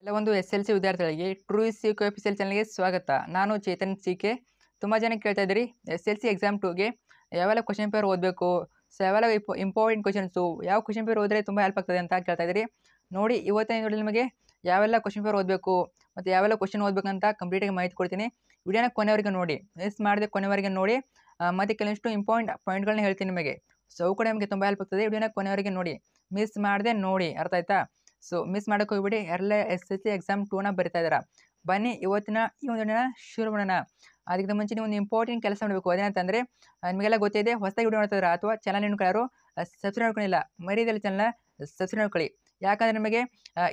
ಕೆಲವೊಂದು SLC ವಿದ್ಯಾರ್ಥಿಗಳಿಗೆ true C ಕೋಎಫಿಷಿಯಲ್ ಚಾನಲ್‌ಗೆ ಸ್ವಾಗತ. ನಾನು ಚೇತನ್ CK. ತುಂಬ ಜನ ಕೇಳ್ತಾ ಇದ್ದೀರಿ SLC ಎಕ್ಸಾಮ್ 2ಗೆ ಯಾವೆಲ್ಲ ಕ್ವೆಶ್ಚನ್ ಪೇಪರ್ ಓದಬೇಕು, ಸೊ ಯಾವೆಲ್ಲ ಇಂಪಾರ್ಟೆಂಟ್ ಕ್ವೆಶ್ಚನ್ಸು, ಯಾವ ಕ್ವೆಶ್ಚನ್ ಪೇಪರ್ ಓದಿದ್ರೆ ತುಂಬ ಹೆಲ್ಪ್ ಆಗ್ತದೆ ಅಂತ ಕೇಳ್ತಾ ಇದ್ದೀರಿ. ನೋಡಿ, ಇವತ್ತಿನ ವಿಡಿಯೋದಲ್ಲಿ ನಿಮಗೆ ಯಾವೆಲ್ಲ ಕ್ವೆಶ್ಚನ್ ಪೇಪರ್ ಓದಬೇಕು ಮತ್ತು ಯಾವೆಲ್ಲ ಕ್ವೆಶ್ಚನ್ ಓದಬೇಕಂತ ಕಂಪ್ಲೀಟಾಗಿ ಮಾಹಿತಿ ಕೊಡ್ತೀನಿ. ವಿಡಿಯೋನ ಕೊನೆವರೆಗೆ ನೋಡಿ, ಮಿಸ್ ಮಾಡದೆ ಕೊನೆವರೆಗೆ ನೋಡಿ. ಮತ್ತು ಕೆಲವಷ್ಟು ಇಂಪಾರ್ಟೆಂಟ್ ಪಾಯಿಂಟ್ಗಳನ್ನ ಹೇಳ್ತೀನಿ ನಿಮಗೆ. ಸೊ ಅವು ಕೂಡ ನಿಮಗೆ ತುಂಬ ಹೆಲ್ಪ್ ಆಗ್ತದೆ. ವಿಡಿಯೋನ ಕೊನೆವರೆಗೆ ನೋಡಿ, ಮಿಸ್ ಮಾಡದೆ ನೋಡಿ, ಅರ್ಥ ಆಯ್ತಾ? ಸೊ ಮಿಸ್ ಮಾಡೋಕೆ ಹೋಗ್ಬಿಡಿ. ಯಾರೆಲ್ಲ SLC ಎಕ್ಸಾಮ್ 2ನ ಬರಿತಾ ಇದ್ದೀರಾ, ಬನ್ನಿ ಇವತ್ತಿನ ಈ ಒಂದು ವಿಡಿಯೋನ ಶುರು ಮಾಡೋಣ. ಅದಕ್ಕಿಂತ ಮುಂಚೆ ನೀವು ಒಂದು ಇಂಪಾರ್ಟೆಂಟ್ ಕೆಲಸ ಮಾಡಬೇಕು. ಅದೇನಂತಂದರೆ, ನಿಮಗೆಲ್ಲ ಗೊತ್ತಿದೆ, ಹೊಸದಾಗಿ ವಿಡಿಯೋ ಮಾಡ್ತಿದ್ದೀರಾ ಅಥವಾ ಚಾನಲ್ ಇನ್ನು ಯಾರು ಸಬ್ಸ್ಕ್ರೈಬ್ ಮಾಡ್ಕೊಂಡಿಲ್ಲ, ಮರೀದಲ್ಲಿ ಚಾನಲ್ನ ಸಬ್ಸ್ಕ್ರೈಬ್ ಮಾಡ್ಕೊಳ್ಳಿ. ಯಾಕಂದರೆ ನಿಮಗೆ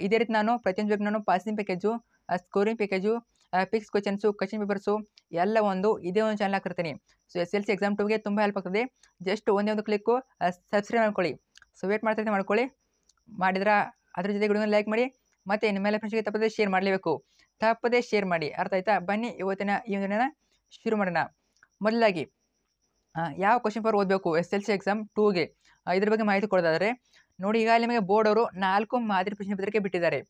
ಇದೇ ರೀತಿ ನಾನು ಪ್ರತಿಯೊಂದು ಬೇಕು ನಾನು passing package, scoring package, fix question papers ಎಲ್ಲ ಇದೇ ಒಂದು ಚಾನಲ್ ಹಾಕಿರ್ತೀನಿ. ಸೊ SLC ಎಕ್ಸಾಮ್ 2ಗೆ ತುಂಬ ಹೆಲ್ಪ್ ಆಗ್ತದೆ. ಜಸ್ಟ್ ಒಂದೇ ಒಂದು ಕ್ಲಿಕ್ಕು ಸಬ್ಸ್ಕ್ರೈಬ್ ಮಾಡ್ಕೊಳ್ಳಿ. ಸೊ ವೇಟ್ ಮಾಡ್ತಾ ಮಾಡ್ಕೊಳ್ಳಿ. ಮಾಡಿದ್ರೆ ಅದ್ರ ಜೊತೆ ವಿಡಿಯೋನ ಲೈಕ್ ಮಾಡಿ, ಮತ್ತು ನಿಮ್ಮೆಲ್ಲ ಫ್ರೆಂಡ್ಸ್ಗೆ ತಪ್ಪದೇ ಶೇರ್ ಮಾಡಲೇಬೇಕು. ತಪ್ಪದೇ ಶೇರ್ ಮಾಡಿ, ಅರ್ಥ ಆಯ್ತಾ? ಬನ್ನಿ ಇವತ್ತಿನ ಈ ವಿಡಿಯೋನ ಶುರು ಮಾಡೋಣ. ಮೊದಲಾಗಿ ಯಾವ ಕ್ವೆಶ್ಚನ್ ಪೇಪರ್ ಓದಬೇಕು SLC ಎಕ್ಸಾಮ್ 2ಗೆ ಇದ್ರ ಬಗ್ಗೆ ಮಾಹಿತಿ ಕೊಡೋದಾದರೆ, ನೋಡಿ, ಈಗ ನಿಮಗೆ ಬೋರ್ಡ್ ಅವರು 4 ಮಾದರಿ ಪ್ರಶ್ನೆ ಪತ್ರಿಕೆ ಬಿಟ್ಟಿದ್ದಾರೆ,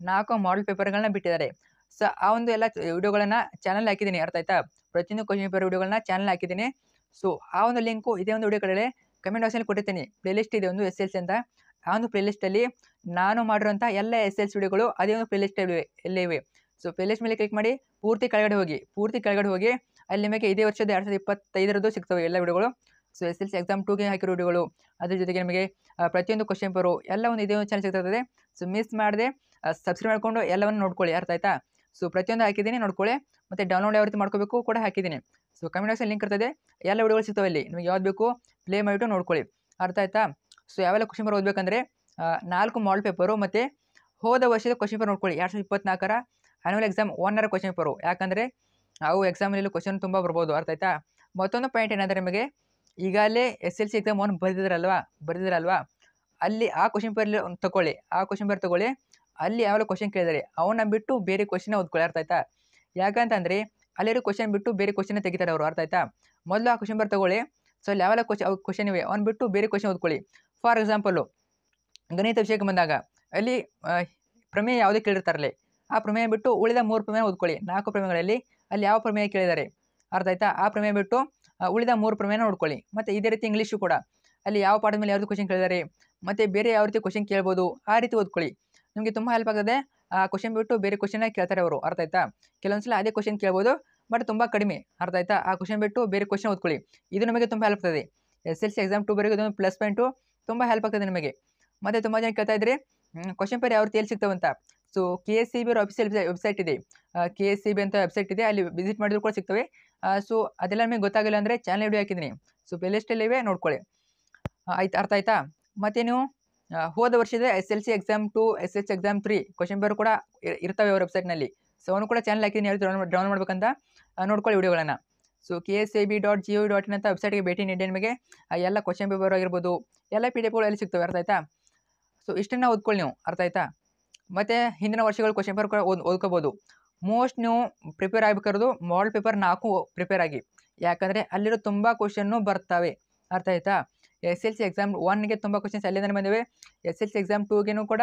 4 ಮಾಡೆಲ್ ಪೇಪರ್ಗಳನ್ನ ಬಿಟ್ಟಿದ್ದಾರೆ. ಸೊ ಆ ಒಂದು ಎಲ್ಲ ವಿಡಿಯೋಗಳನ್ನು ಚಾನಲ್ ಹಾಕಿದ್ದೀನಿ, ಅರ್ಥ ಆಯ್ತಾ? ಪ್ರತಿಯೊಂದು ಕ್ವೆಶ್ಚನ್ ಪೇಪರ್ ವಿಡಿಯೋಗಳನ್ನ ಚಾನಲ್ ಹಾಕಿದ್ದೀನಿ. ಸೊ ಆ ಒಂದು ಲಿಂಕು ಇದೇ ಒಂದು ವಿಡಿಯೋ ಕಡೆ ಕಮೆಂಟ್ ಬಾಕ್ಸಲ್ಲಿ ಕೊಟ್ಟಿರ್ತೀನಿ. ಪ್ಲೇಲಿಸ್ಟ್ ಇದೆ ಒಂದು SLC ಅಂತ. ಆ ಒಂದು ಪ್ಲೇಲಿಸ್ಟಲ್ಲಿ ನಾನು ಮಾಡಿರೋಂಥ ಎಲ್ಲ SLC ವಿಡಿಯೋಗಳು ಅದೇ ಒಂದು ಪ್ಲೇಲಿಸ್ಟಲ್ಲಿ ಇವೆ. ಸೊ ಪ್ಲೇಲಿಸ್ಟ್ ಮೇಲೆ ಕ್ಲಿಕ್ ಮಾಡಿ ಪೂರ್ತಿ ಕೆಳಗಡೆ ಹೋಗಿ ಅಲ್ಲಿ ನಿಮಗೆ ಇದೇ ವರ್ಷದ 2025 ಸಿಗ್ತವೆ ಎಲ್ಲ ವಿಡಿಯೋಗಳು. ಸೊ SLC ಎಕ್ಸಾಮ್ 2ಗೆ ಹಾಕಿರೋ ವಿಡಿಯೋಗಳು, ಅದ್ರ ಜೊತೆಗೆ ನಿಮಗೆ ಪ್ರತಿಯೊಂದು ಕ್ವೆಶ್ಚನ್ ಪೇಪರು ಎಲ್ಲ ಇದೇ ಒಂದು ಚಾನಲ್ ಸಿಗ್ತದೆ. ಸೊ ಮಿಸ್ ಮಾಡದೆ ಸಬ್ಸ್ಕ್ರೈಬ್ ಮಾಡಿಕೊಂಡು ಎಲ್ಲವನ್ನು ನೋಡ್ಕೊಳ್ಳಿ, ಅರ್ಥ ಆಯ್ತಾ? ಸೊ ಪ್ರತಿಯೊಂದು ಹಾಕಿದ್ದೀನಿ, ನೋಡ್ಕೊಳ್ಳಿ. ಮತ್ತು ಡೌನ್ಲೋಡ್ ಯಾವ ರೀತಿ ಮಾಡ್ಕೋಬೇಕು ಕೂಡ ಹಾಕಿದ್ದೀನಿ. ಸೊ ಕಮೆಂಟ್ ಬಾಕ್ಸಲ್ಲಿ ಲಿಂಕ್ ಇರ್ತದೆ, ಎಲ್ಲ ವಿಡಿಯೋಗಳು ಸಿಗ್ತವೆ ಅಲ್ಲಿ. ನಿಮಗೆ ಯಾವ್ದು ಬೇಕು ಪ್ಲೇ ಮಾಡಿಬಿಟ್ಟು ನೋಡ್ಕೊಳ್ಳಿ, ಅರ್ಥ ಆಯ್ತಾ? ಸೊ ಯಾವೆಲ್ಲ ಕ್ವೆಶ್ಚನ್ ಪೇಪರ್ ಓದಬೇಕಂದ್ರೆ, 4 ಮಾಡೆಲ್ ಪೇಪರು ಮತ್ತು ಹೋದ ವರ್ಷದ ಕ್ವೆಶ್ಚನ್ ಪೇಪರ್ ನೋಡ್ಕೊಳ್ಳಿ. 2024ರ ಆ್ಯನ್ಯುವಲ್ ಎಕ್ಸಾಮ್ 1ರ ಕ್ವೆಶ್ಚನ್ ಪೇಪರು. ಯಾಕಂದರೆ ಅವು ಎಕ್ಸಾಮಲ್ಲಿ ಕ್ವೆಶ್ಚನ್ ತುಂಬ ಬರ್ಬೋದು, ಅರ್ಥ ಆಯ್ತಾ? ಮತ್ತೊಂದು ಪಾಯಿಂಟ್ ಏನಂದರೆ, ನಿಮಗೆ ಈಗಾಗಲೇ SLC ಎಕ್ಸಾಮ್ 1 ಬರೆದಿದ್ರಲ್ವಾ, ಅಲ್ಲಿ ಆ ಕ್ವೆಶ್ಚನ್ ಪೇಪರ್ ತಗೊಳ್ಳಿ. ಅಲ್ಲಿ ಯಾವೆಲ್ಲ ಕ್ವೆಶ್ಚನ್ ಕೇಳಿದರೆ ಅವನ್ನ ಬಿಟ್ಟು ಬೇರೆ ಕ್ವೆಶ್ಚನ್ ಓದ್ಕೊಳ್ಳಿ, ಅರ್ಥ ಆಯ್ತಾ? ಯಾಕಂತಂದರೆ ಅಲ್ಲಿರೋ ಕ್ವೆಶ್ಚನ್ ಬಿಟ್ಟು ಬೇರೆ ಕ್ವೆಶ್ಚನ್ ತೆಗಿತಾರೆ ಅವರು, ಅರ್ಥ ಆಯ್ತಾ? ಮೊದಲು ಆ ಕ್ವೆಶ್ಚನ್ ಪೇಪರ್ ತಗೊಳ್ಳಿ. ಸೊ ಅಲ್ಲಿ ಯಾವೆಲ್ಲ ಕ್ವೆಶ್ಚನ್ ಇವೆ ಅವ್ನು ಬಿಟ್ಟು ಬೇರೆ ಕ್ವೆಶ್ಚನ್ ಓದ್ಕೊಳ್ಳಿ. ಫಾರ್ ಎಕ್ಸಾಂಪಲು, ಗಣಿತ ವಿಷಯಕ್ಕೆ ಬಂದಾಗ ಅಲ್ಲಿ ಪ್ರಮೇಯ ಯಾವುದೇ ಕೇಳಿರ್ತಾರಲ್ಲಿ, ಆ ಪ್ರಮೇಯ ಬಿಟ್ಟು ಉಳಿದ 3 ಪ್ರಮೇಯ ಓದ್ಕೊಳ್ಳಿ. 4 ಪ್ರಮೇಯಗಳಲ್ಲಿ ಅಲ್ಲಿ ಯಾವ ಪ್ರಮೇಯ ಕೇಳಿದ್ದಾರೆ, ಅರ್ಥ ಆಯ್ತಾ? ಆ ಪ್ರಮೇಯ ಬಿಟ್ಟು ಉಳಿದ 3 ಪ್ರಮೇಯನ ನೋಡ್ಕೊಳ್ಳಿ. ಮತ್ತು ಇದೇ ರೀತಿ ಇಂಗ್ಲೀಷು ಕೂಡ ಅಲ್ಲಿ ಯಾವ ಪಾಠದ ಮೇಲೆ ಯಾವುದು ಕ್ವೆಶ್ಚನ್ ಕೇಳಿದ್ದಾರೆ, ಮತ್ತು ಬೇರೆ ಯಾವ ರೀತಿ ಕ್ವೆಶ್ಚನ್ ಕೇಳ್ಬೋದು, ಆ ರೀತಿ ಓದ್ಕೊಳ್ಳಿ. ನಿಮಗೆ ತುಂಬ ಹೆಲ್ಪ್ ಆಗ್ತದೆ. ಆ ಕ್ವೆಶ್ಚನ್ ಬಿಟ್ಟು ಬೇರೆ ಕ್ವೆಶ್ಚನ್ನ ಕೇಳ್ತಾರೆ ಅವರು, ಅರ್ಥ ಆಯ್ತಾ? ಕೆಲವೊಂದ್ಸಲ ಅದೇ ಕ್ವೆಶ್ಚನ್ ಕೇಳ್ಬೋದು, ಬಟ್ ತುಂಬ ಕಡಿಮೆ, ಅರ್ಥ ಆಯ್ತಾ? ಆ ಕ್ವೆಶ್ಚನ್ ಬಿಟ್ಟು ಬೇರೆ ಕ್ವೆಶ್ಚನ್ ಓದ್ಕೊಳ್ಳಿ. ಇದು ನಮಗೆ ತುಂಬ ಹೆಲ್ಪ್ ಆಗ್ತದೆ. SLC ಎಕ್ಸಾಮ್ 2 ಬರೋದು ಪ್ಲಸ್ ಪಾಯಿಂಟು, ತುಂಬ ಹೆಲ್ಪ್ ಆಗ್ತದೆ ನಿಮಗೆ. ಮತ್ತು ತುಂಬ ಜನ ಕೇಳ್ತಾ ಇದ್ರಿ ಕ್ವೆಶ್ಚನ್ ಪೇಪರ್ ಯಾವ ರೀತಿ ಎಲ್ಲಿ ಸಿಗ್ತಾವಂತ. ಸೊ KSCB ಅವರ ಆಫೀಸಿಯಲ್ ವೆಬ್ಸೈಟ್ ಇದೆ, KSCB ಅಂತ ವೆಬ್ಸೈಟ್ ಇದೆ, ಅಲ್ಲಿ ವಿಸಿಟ್ ಮಾಡಿದ್ರು ಕೂಡ ಸಿಗ್ತವೆ. ಸೊ ಅದೆಲ್ಲ ನಿಮಗೆ ಗೊತ್ತಾಗಿಲ್ಲ ಅಂದರೆ ಚಾನಲ್ ವಿಡಿಯೋ ಹಾಕಿದ್ದೀನಿ. ಸೊ ಪ್ಲೇಲಿಸ್ಟಲ್ಲಿ ಇವೆ, ನೋಡ್ಕೊಳ್ಳಿ, ಆಯ್ತು, ಅರ್ಥ ಆಯ್ತಾ? ಮತ್ತು ನೀವು ಹೋದ ವರ್ಷದ SLC exam 2, SLC exam 3 question paper ಕೂಡ ಇರ್ತವೆ ಅವ್ರ ವೆಬ್ಸೈಟ್ನಲ್ಲಿ. ಸೊ ಅವನು ಕೂಡ ಚಾನಲ್ ಹಾಕಿದ್ದೀನಿ, ಯಾವ ರೀತಿ ಡೌನ್ಲೋಡ್ ಮಾಡ್ಬೇಕಂತ ನೋಡ್ಕೊಳ್ಳಿ ವಿಡಿಯೋಗಳನ್ನು. ಸೊ KSCB.gov.in ಅಂತ ವೆಬ್ಸೈಟ್ಗೆ ಭೇಟಿ ನೀಡಿ. ನಿಮಗೆ ಎಲ್ಲ ಕ್ವೆಶ್ಚನ್ ಪೇಪರ್ ಆಗಿರ್ಬೋದು, ಎಲ್ಲ PDFಗಳು ಎಲ್ಲಿ ಸಿಗ್ತವೆ, ಅರ್ಥ ಆಯ್ತಾ? ಸೊ ಇಷ್ಟನ್ನು ಓದ್ಕೊಳ್ಳಿ ನೀವು, ಅರ್ಥ ಆಯ್ತಾ? ಮತ್ತು ಹಿಂದಿನ ವರ್ಷಗಳ ಕ್ವೆಶ್ಚನ್ ಪೇಪರ್ ಕೂಡ ಓದ್ಕೋಬೋದು. ಮೋಸ್ಟ್ ನೀವು ಪ್ರಿಪೇರ್ ಆಗಬೇಕಾರೋದು ಮಾಡೆಲ್ ಪೇಪರ್ 4 ಪ್ರಿಪೇರ್ ಆಗಿ. ಯಾಕಂದರೆ ಅಲ್ಲಿರೋ ತುಂಬ ಕ್ವೆಶ್ಚನ್ನು ಬರ್ತವೆ, ಅರ್ಥ ಆಯ್ತಾ? SLC ಎಕ್ಸಾಮ್ 1ಗೆ ತುಂಬ ಕ್ವೆಶ್ಚನ್ಸ್ ಅಲ್ಲಿಂದ ಬಂದಿವೆ. SLC ಎಕ್ಸಾಮ್ 2ಗೆನೂ ಕೂಡ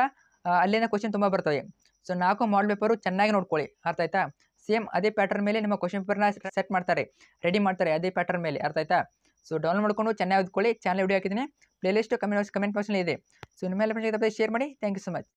ಅಲ್ಲಿಂದ ಕ್ವೆಶ್ಚನ್ ತುಂಬ ಬರ್ತವೆ. ಸೊ 4 ಮಾಡೆಲ್ ಪೇಪರು ಚೆನ್ನಾಗಿ ನೋಡ್ಕೊಳ್ಳಿ, ಅರ್ಥ ಆಯ್ತಾ? ಸೇಮ್ ಅದೇ ಪ್ಯಾಟರ್ನ್ ಮೇಲೆ ನಿಮ್ಮ ಕ್ವೆಶ್ಚನ್ ಪೇಪರ್ನ ಸೆಟ್ ಮಾಡ್ತಾರೆ, ರೆಡಿ ಮಾಡ್ತಾರೆ ಅದೇ ಪ್ಯಾಟರ್ನ್ ಮೇಲೆ, ಅರ್ಥ ಆಯ್ತಾ? ಸೊ ಡೌನ್ಲೋಡ್ ಮಾಡ್ಕೊಂಡು ಚೆನ್ನಾಗಿ ಓದ್ಕೊಳ್ಳಿ. ಚಾನಲ್ ವಿಡಿಯೋ ಹಾಕಿದ್ದೀನಿ, ಪ್ಲೇಲಿಸ್ಟ್ ಕಮೆಂಟ್ ಬಾಕ್ಸಲ್ಲಿ ಇದೆ. ಸೊ ನಿಮ್ಮೆಲ್ಲ ಫ್ರೆಂಡ್ಸ್ಗೆ ಶೇರ್ ಮಾಡಿ. Thank you so much.